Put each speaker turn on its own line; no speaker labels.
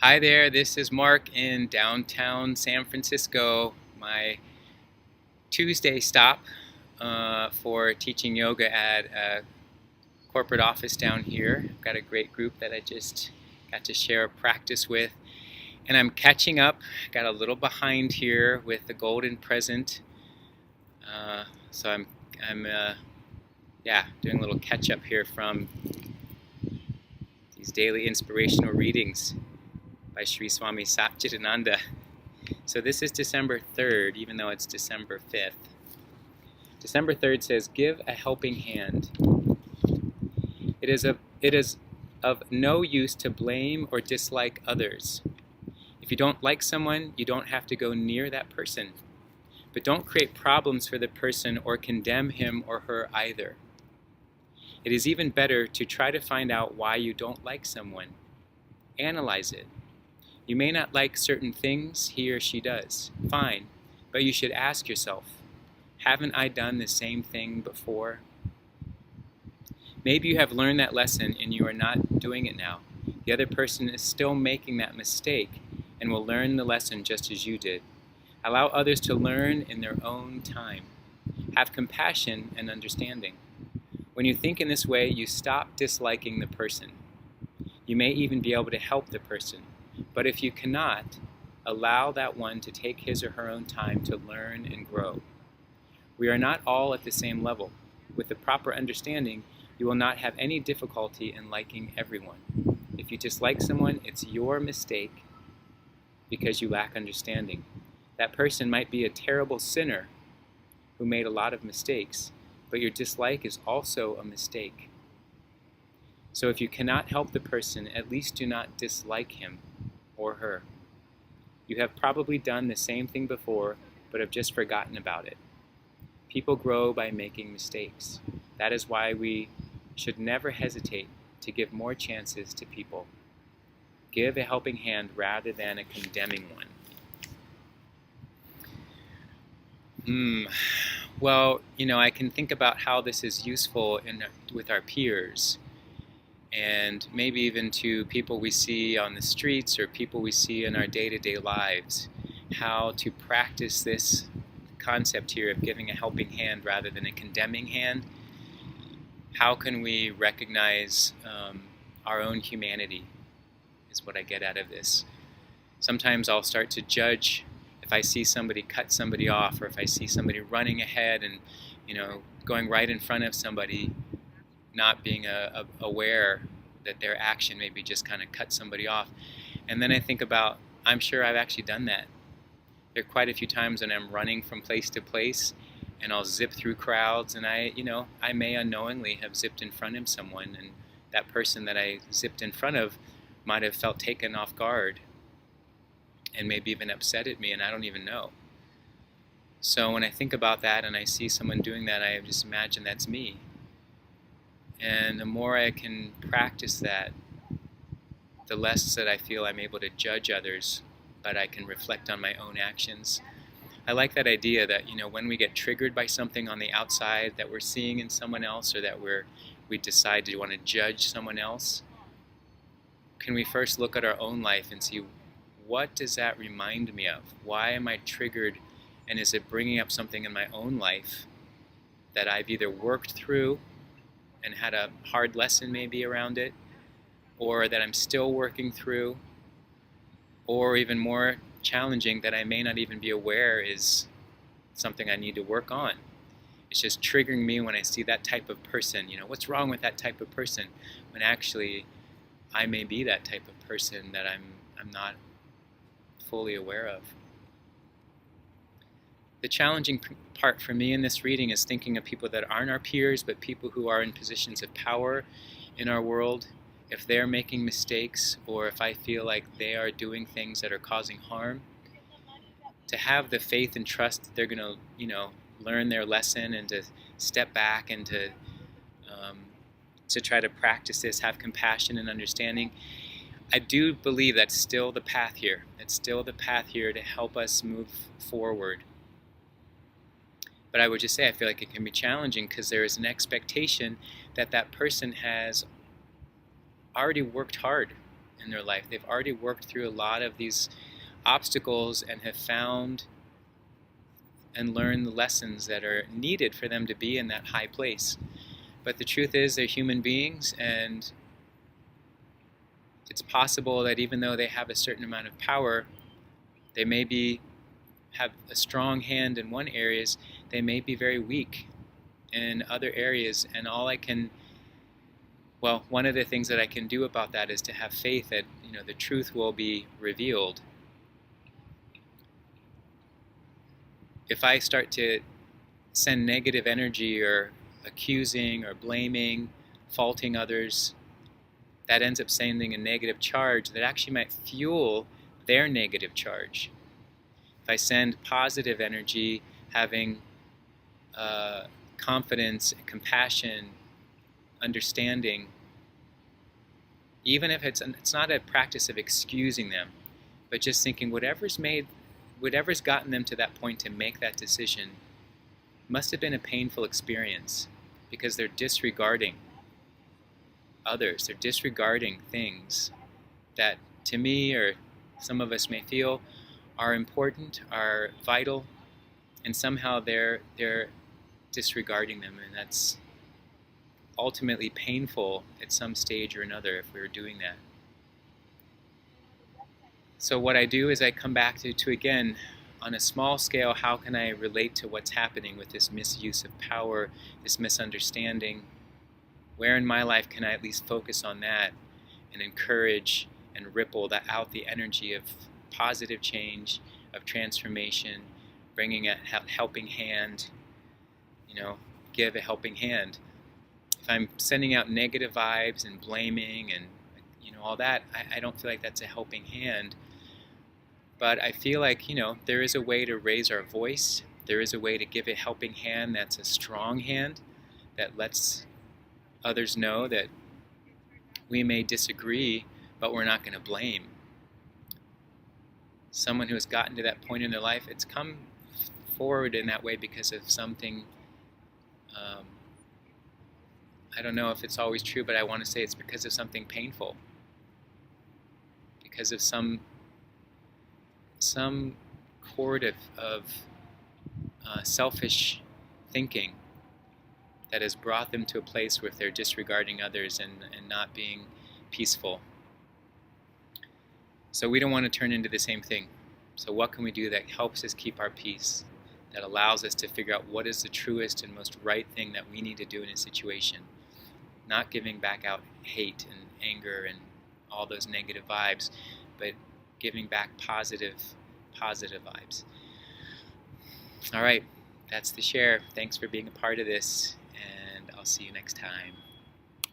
Hi there, this is Mark in downtown San Francisco, my Tuesday stop for teaching yoga at a corporate office down here. I've got a great group that I just got to share a practice with, and I'm catching up. Got a little behind here with the golden present, so I'm doing a little catch up here from these daily inspirational readings by Sri Swami Satchidananda. So this is December 3rd, even though it's December 5th. December 3rd says, give a helping hand. It is of no use to blame or dislike others. If you don't like someone, you don't have to go near that person. But don't create problems for the person or condemn him or her either. It is even better to try to find out why you don't like someone. Analyze it. You may not like certain things he or she does. Fine, but you should ask yourself, haven't I done the same thing before? Maybe you have learned that lesson and you are not doing it now. The other person is still making that mistake and will learn the lesson just as you did. Allow others to learn in their own time. Have compassion and understanding. When you think in this way, you stop disliking the person. You may even be able to help the person. But if you cannot, allow that one to take his or her own time to learn and grow. We are not all at the same level. With the proper understanding, you will not have any difficulty in liking everyone. If you dislike someone, it's your mistake because you lack understanding. That person might be a terrible sinner who made a lot of mistakes, but your dislike is also a mistake. So if you cannot help the person, at least do not dislike him or her. You have probably done the same thing before, but have just forgotten about it. People grow by making mistakes. That is why we should never hesitate to give more chances to people. Give a helping hand rather than a condemning one. Well, I can think about how this is useful with our peers, and maybe even to people we see on the streets or people we see in our day-to-day lives, how to practice this concept here of giving a helping hand rather than a condemning hand. How can we recognize our own humanity is what I get out of this. Sometimes I'll start to judge if I see somebody cut somebody off, or if I see somebody running ahead and going right in front of somebody, not being aware that their action maybe just kind of cut somebody off. And then I think about, I'm sure I've actually done that. There are quite a few times when I'm running from place to place and I'll zip through crowds, and I may unknowingly have zipped in front of someone, and that person that I zipped in front of might have felt taken off guard and maybe even upset at me, and I don't even know. So when I think about that and I see someone doing that, I just imagine that's me. And the more I can practice that, the less that I feel I'm able to judge others, but I can reflect on my own actions. I like that idea that, when we get triggered by something on the outside that we're seeing in someone else, or that we decide to want to judge someone else, can we first look at our own life and see, what does that remind me of? Why am I triggered, and is it bringing up something in my own life that I've either worked through and had a hard lesson maybe around it, or that I'm still working through, or even more challenging, that I may not even be aware is something I need to work on. It's just triggering me when I see that type of person. What's wrong with that type of person? When actually I may be that type of person that I'm not fully aware of. The challenging part for me in this reading is thinking of people that aren't our peers, but people who are in positions of power in our world. If they're making mistakes, or if I feel like they are doing things that are causing harm, to have the faith and trust that they're going to, learn their lesson, and to step back and to try to practice this, have compassion and understanding. I do believe that's still the path here. That's still the path here to help us move forward. But I would just say I feel like it can be challenging because there is an expectation that that person has already worked hard in their life. They've already worked through a lot of these obstacles and have found and learned the lessons that are needed for them to be in that high place. But the truth is, they're human beings, and it's possible that even though they have a certain amount of power, they may have a strong hand in one areas, they may be very weak in other areas. And one of the things that I can do about that is to have faith that the truth will be revealed. If I start to send negative energy or accusing or blaming, faulting others, that ends up sending a negative charge that actually might fuel their negative charge. If I send positive energy, having confidence, compassion, understanding, even if it's not a practice of excusing them, but just thinking whatever's gotten them to that point to make that decision must have been a painful experience, because they're disregarding others, they're disregarding things that to me, or some of us may feel, are important, are vital, and somehow they're disregarding them, and that's ultimately painful at some stage or another if we were doing that. So what I do is I come back to again, on a small scale, how can I relate to what's happening with this misuse of power, this misunderstanding? Where in my life can I at least focus on that and encourage and ripple out the energy of positive change, of transformation, bringing a helping hand, give a helping hand. If I'm sending out negative vibes and blaming and all that, I don't feel like that's a helping hand. But I feel like, there is a way to raise our voice. There is a way to give a helping hand that's a strong hand, that lets others know that we may disagree, but we're not going to blame. Someone who has gotten to that point in their life, it's come forward in that way because of something, I don't know if it's always true, but I want to say it's because of something painful, because of some cord of selfish thinking that has brought them to a place where they're disregarding others and not being peaceful. So we don't want to turn into the same thing. So what can we do that helps us keep our peace, that allows us to figure out what is the truest and most right thing that we need to do in a situation? Not giving back out hate and anger and all those negative vibes, but giving back positive vibes. All right, that's the share. Thanks for being a part of this, and I'll see you next time.